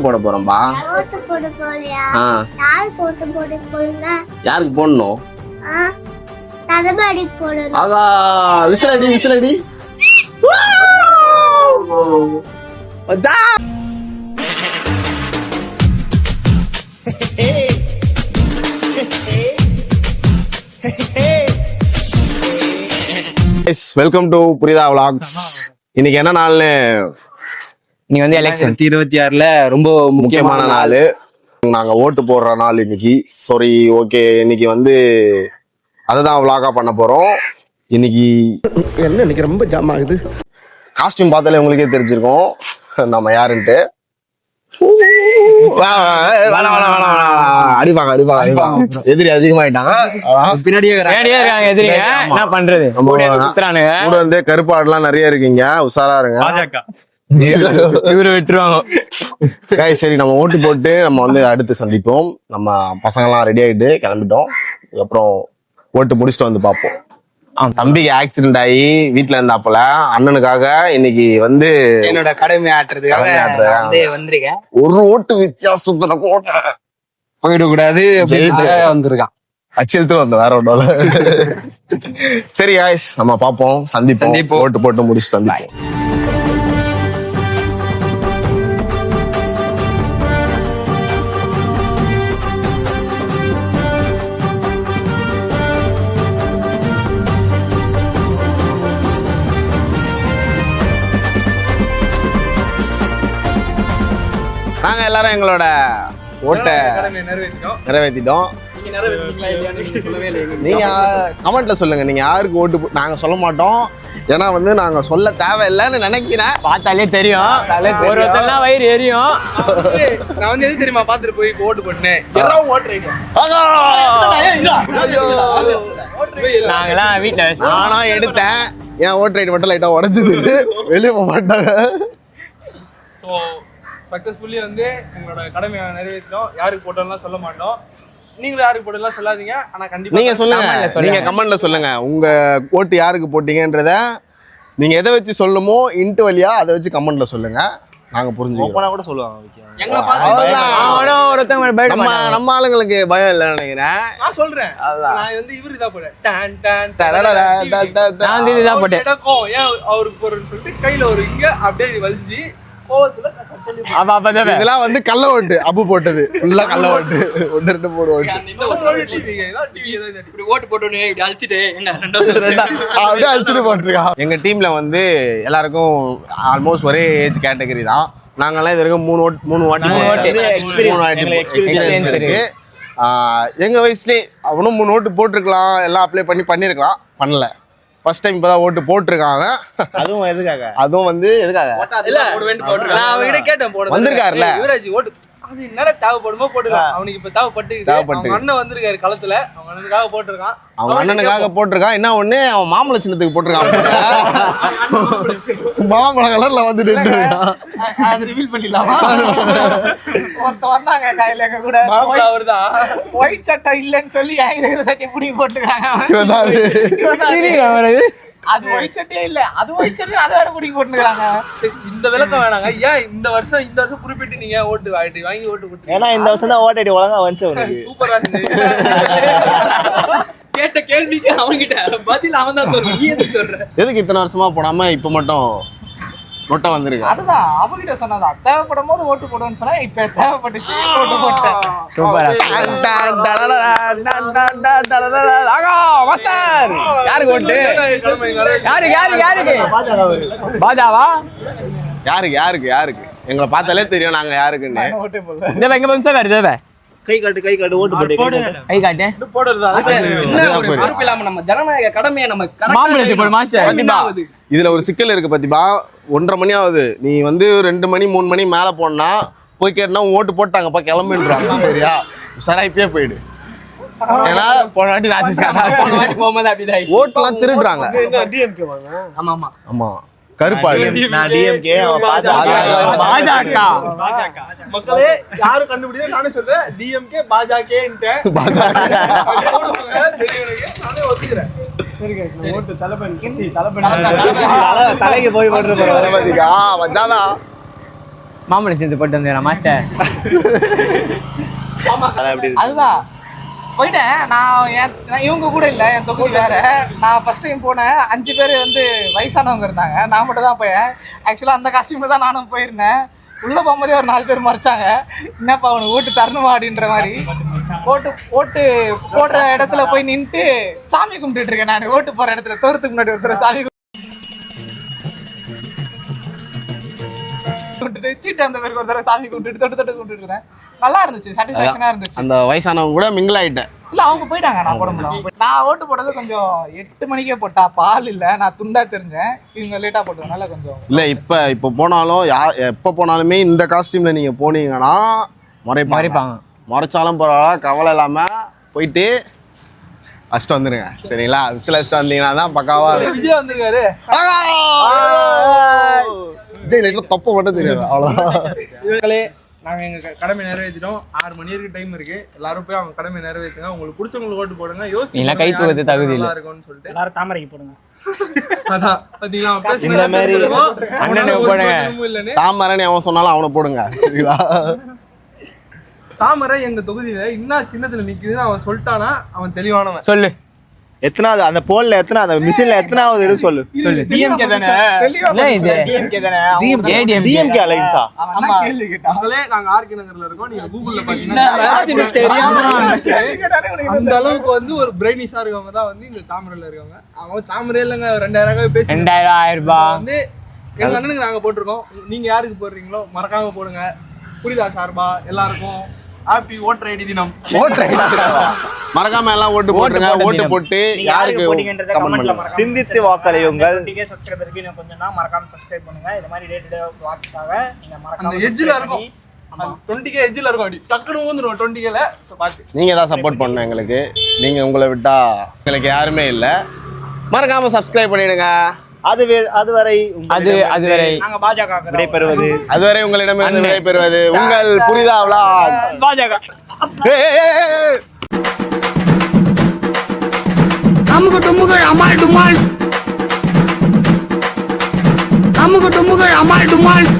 போட போறோம்பா. யாருக்கு போடணும்? ஆகா விசிலடி விசிலடி. வெல்கம் டு புரிதா விளாக்ஸ். இன்னைக்கு என்ன நாள்னு, இன்னைக்கு வந்து எலெக்ஷன் 26ல ரொம்ப முக்கியமான நாள். நாங்க ஓட்டு போடுற நாள் இன்னைக்கு. Sorry, okay. இன்னைக்கு வந்து அததான் விளாகா பண்ண போறோம். இன்னைக்கு என்ன இன்னைக்கு ரொம்ப ஜாம் ஆகுது. காஸ்டியூம் பார்த்தாலே உங்களுக்கே தெரிஞ்சிருக்கும் நம்ம யாருன்ட்டு. எதிரி அதிகமாயிட்டாங்க, பின்னாடியே இருக்காங்க எதிரிங்க. என்ன பண்றது, கூட இருந்தே கருப்பாடுலாம் நிறைய இருக்கீங்க, உஷாரா இருங்க. இவரு விட்டுருவாங்க. சரி, நம்ம ஓட்டு போட்டு நம்ம வந்து அடுத்து சந்திப்போம். நம்ம பசங்க எல்லாம் ரெடி ஆயிட்டு கிளம்பிட்டோம். அதுக்கப்புறம் ஓட்டு முடிச்சுட்டு வந்து பார்ப்போம். தம்பிக்கு ஆக்சிடென்ட் ஆகி வீட்டுல இருந்தாப்புல, அண்ணனுக்காக இன்னைக்கு வந்து என்னோட கடமை ஆட்டுறதுக்காக வந்திருக்கேன். ஒரு ஓட்டு வித்தியாசத்துல கூட போயிடக்கூடாது வந்திருக்கான். அச்சலத்துல வந்த வேற ஒன்றும். சரி காய்ஸ், நம்ம பார்ப்போம், சந்திப்போம். ஓட்டு போட்டு முடிச்சு சந்திப்போம். நாங்க எல்லாரும் எங்களோட ஓட்டை நிறைவேற்றிட்டோம். நீங்க கமெண்ட்ல சொல்லுங்க, நீங்க யாருக்கு ஓட்டு. நாங்க சொல்ல மாட்டோம், ஏன்னா வந்து நாங்க சொல்ல தேவையில்லைன்னு நினைக்கிறேன். பார்த்தாலே தெரியும், ஒருத்தர் வயிறு எரியும். நான் வந்து எது தெரியுமா பாத்துட்டு போய் ஓட்டு போட்டேன். நாங்கெல்லாம் வீட்டுல நானா எடுத்தேன், என் ஓட்டு ரைட் மட்டும் லைட்டா உடஞ்சது, வெளியே போக மாட்டாங்க. சக்சஸ்ஃபுல்லி வந்து எங்களோட கடமையை நிறைவேற்றோம். யாருக்கு போட்டோம்லாம் சொல்ல மாட்டோம். நீங்களும் யாருக்கு போட்டோம்லாம் சொல்லாதீங்க. ஆனா கண்டிப்பா நீங்க சொல்லுங்க, நீங்க கமெண்ட்ல சொல்லுங்க உங்க ஓட்டு யாருக்கு போட்டீங்கன்றத. நீங்க எதை வச்சு சொல்லுமோ இன்ட்டு வழியா அதை வச்சு கமெண்ட்ல சொல்லுங்க, நாங்க புரிஞ்சுக்கிறோம். கூட சொல்லுவாங்க. நம்ம ஆளுங்களுக்கு பயம் இல்லைன்னு நினைக்கிறேன். நான் சொல்றேன், நான் வந்து இவருக்கு தான் போட்டேன். அவருக்கு போறேன்னு சொல்லிட்டு கையில ஒரு இங்க அப்படியே வலிஞ்சு இதெல்லாம் வந்து கள்ள ஓட்டு. அப்பு போட்டது ஃபுல்லா கள்ள ஓட்டு. ஒன்று ரெண்டு மூணு ஓட்டு ஓட்டு போட்டு அப்படியே அழிச்சுட்டு போட்டிருக்கான். எங்க டீம்ல வந்து எல்லாருக்கும் ஆல்மோஸ்ட் ஒரே ஏஜ் கேட்டகரி தான். நாங்கெல்லாம் இது வரைக்கும் மூணு வாட்டி எக்ஸ்பீரியன்ஸ் இருக்கு. எங்க வயசுலேயே அவனும் 3 ஓட்டு போட்டிருக்கலாம், எல்லாம் அப்ளை பண்ணிருக்கலாம், பண்ணல. ஃபர்ஸ்ட் டைம் இப்பதான் ஓட்டு போட்டிருக்காங்க. அதுவும் எதுக்காக? அதுவும் வந்து எதுக்காக வந்திருக்காருல்ல, அது என்னடா தேவைப்படுமோ போட்டுக்கலாம். அவனுக்கு இப்ப தேவைப்பட்டு அண்ணன் வந்திருக்காரு களத்துல, அவங்க அண்ணனுக்காக போட்டிருக்கான். அவங்க அண்ணனுக்காக போட்டிருக்கான். என்ன ஒண்ணு, அவன் மாம்பழ சின்னத்துக்கு போட்டிருக்கான். மாம்பழ கலர்ல வந்து ரிவீல் பண்ணிடலாமா? வந்தாங்க கையில எங்க கூட அவர்தான் ஒயிட் சட்டை இல்லன்னு சொல்லி சட்டை புடிங்கி போட்டுருக்காங்க. அது ஒயிட் சட்டையே இல்ல, அது ஒயிட் சட்டை, அதை வேற புடிங்கி போட்டுருக்காங்க. இந்த விளக்கம் வேணாங்க. ஏன் இந்த வருஷம் குறிப்பிட்டு நீங்க ஓட்டு வாங்கி ஓட்டு போட்டு, ஏன்னா இந்த வருஷம் தான் ஓட்டு ஒழுங்கா வந்து சூப்பரா கேட்ட கேள்விக்கு அவன்கிட்ட பதில் அவன் தான் சொல்றான். நீ எதுக்கு சொல்ற? எதுக்கு இத்தனை வருஷமா போடாம இப்ப மட்டும் ஓட்ட வந்திருக்கு? அதுதான் அவகிட்ட சொன்னதா, தேவைப்படும் போது ஓட்டு போடுவேன்னு சொன்னா இப்ப தேவைப்பட்டுச்சு ஓட்டு போட்டேன். யாருக்கு ஓட்டு? பாஜாவா? யாருக்கு எங்களை பார்த்தாலே தெரியும் நாங்க யாருக்குன்னு. எங்க பம்சா வேற தேவை. கை காட்டு ஓட்டு போடு. கை காட்டு போடுறதா நம்ம ஜனநாயக கடமையை நம்ம மாம்பழத்தை போடு மாஸ்டர். இதுல ஒரு சிக்கல் இருக்கு பாத்திபா. 1:30 மணி ஆகுது, நீ வந்து 2 மணி 3 மணி மேல போனா போய் கேட்டா ஓட்டு போட்டாங்கப்பா கிளம்புன்றாங்க. சரியா, உசாரா இப்பயே போயிடு. ஏன்னா போன வாட்டி ஓட்டுலாம் திருடுறாங்க. ஆமா கருப்பாடு. மக்களே யாரும் கண்டுபிடிச்சா நானே சொல்றேன், டிஎம்கே பாஜக நானே ஒத்துக்கிறேன். ஓட்டு தளபதி தலைக்கு போய் மச்சானா மாம்பழம் சேர்ந்து போட்டு வந்துடுறேன் மாஸ்டர். அதுதான் போயிட்டேன் நான் இவங்க கூட இல்லை, என் தொகுதி வேற. நான் ஃபர்ஸ்ட் டைம் போனேன், 5 பேர் வந்து வயசானவங்க இருந்தாங்க, நான் மட்டும் தான் போயேன். ஆக்சுவலாக அந்த காஸ்டியூமில் தான் நானும் போயிருந்தேன். உள்ளே போகும்போதே ஒரு 4 பேர் மறைச்சாங்க, என்னப்பா அவனுக்கு ஓட்டு தரணுமா அப்படின்ற மாதிரி. ஓட்டு போடுற இடத்துல போய் நின்றுட்டு சாமி கும்பிட்டுட்டு இருக்கேன். நான் ஓட்டு போகிற இடத்துல தோறத்துக்கு முன்னாடி ஒருத்தர் சாமி கும்பிட்டுட்டு சீட்டு அந்த பேருக்கு ஒருத்தர சாமி கும்பிட்டுட்டு தொட்டு கும்பிட்டுட்டு இருந்தேன். நல்லா இருந்துச்சு, சாட்டிஸ்ஃபேக்ஷனாக இருந்துச்சு. அந்த வயசானவங்க கூட மிங்கிள் ஆயிட்டேன். இல்லை அவங்க போயிட்டாங்க, நான் போட முடியும். நான் ஓட்டு போட்டது கொஞ்சம் 8 மணிக்கே போட்டா, பால் இல்லை, நான் துண்டா தெரிஞ்சேன். இவங்க லேட்டாக போட்டதுனால கொஞ்சம் இல்லை. இப்போ போனாலும் எப்போ போனாலுமே இந்த காஸ்டியூமில் நீங்கள் போனீங்கன்னா மறைப்பாங்க. மறைச்சாலும் பரவாயில்ல, கவலை இல்லாமல் போயிட்டு ஃபஸ்ட்டு வந்துடுங்க, சரிங்களா? விசில் வச்சுட்டு வந்தீங்கன்னா தான் பக்காவாக இருக்கும். விஜய் வந்திருக்காரு. விஜய் நைட்டில் தப்பு மட்டும் தெரியாது, அவ்வளோதான். நாங்கள் எங்கள் கடமை நிறைவேற்றிட்டோம். 6 மணி வரைக்கும் டைம் இருக்கு. எல்லாரும் போய் அவங்க கடமை நிறைவேற்றுங்க. உங்களுக்கு பிடிச்சவங்களுக்கு ஓட்டு போடுங்க. யோசிச்சு கை தூக்கத்து தகுதி இல்லை இருக்கும்னு சொல்லிட்டு எல்லாரும் தாமரைக்கு போடுங்க. அதான் பார்த்தீங்களா, இந்த மாதிரி அண்ணனுக்கு போடுங்க. இல்லைன்னு தாமரைன்னு அவன் சொன்னாலும் அவனை போடுங்க, சரிங்களா? தாமரை எங்க தொகுதியில இன்னும் சின்னத்துல நிக்குதுன்னு அவன் சொல்லிட்டானா, அவன் தெளிவானவன். சொல்லு. எத்தனாவது அந்த போல்ல எத்தனாவது அந்த மிஷின்ல எத்தனாவது இருக்கு சொல்லு. டிஎம்கே தானே? இல்ல இது டிஎம்கே தானே? ஏடிஎம்கே. டிஎம்கே அலைன்ஸா? ஆமா கேள்வி கேட்டா. அவங்களே நாங்க ஆர்கே நகர்ல இருக்கோம். நீங்க கூகுள்ல பாத்தீங்கன்னா அந்த அளவுக்கு வந்து ஒரு பிரைனிஷா இருக்கவங்க தான் வந்து இந்த தாமரையில இருக்கவங்க. அவங்க தாமரை இல்லங்க 2000 பேசி 2000 ரூபாய் வந்து எங்க அண்ணனுக்கு நாங்க போட்டிருக்கோம். நீங்க யாருக்கு போடுறீங்களோ மறக்காம போடுங்க. புரிதா சார்பா எல்லாருக்கும் ஹாப்பி ஓட்டர் ஐடி தினம். மறக்காம எல்லாம் ஓட்டு போட்டுருங்க. ஓட்டு போட்டு யாருக்கு கமெண்ட் பண்ணுங்க. சிந்தித்து வாக்களியுங்கள். சப்ஸ்கிரைபருக்கு இன்னும் கொஞ்சம் தான் மறக்காம சப்ஸ்கிரைப் பண்ணுங்க. இது மாதிரி டே டு டே வாட்ச்காக நீங்க மறக்காம அந்த எட்ஜ்ல இருக்கும். 20k எட்ஜ்ல இருக்கும். அப்படி டக்குனு வந்துரும் 20kல. சோ பாத்து நீங்க தான் சப்போர்ட் பண்ணணும் எங்களுக்கு. நீங்க உங்களை விட்டா எங்களுக்கு யாருமே இல்லை. மறக்காம சப்ஸ்கிரைப் பண்ணிடுங்க. அதுவரை நாங்க பாஜக விடைபெறுவது அதுவரை உங்களிடமிருந்து விடைபெறுவது உங்கள் புரிதா vlogs. பாஜக. அமுக டுமுக அமால் டுமால். அமுக டுமுக அமால் டுமால்.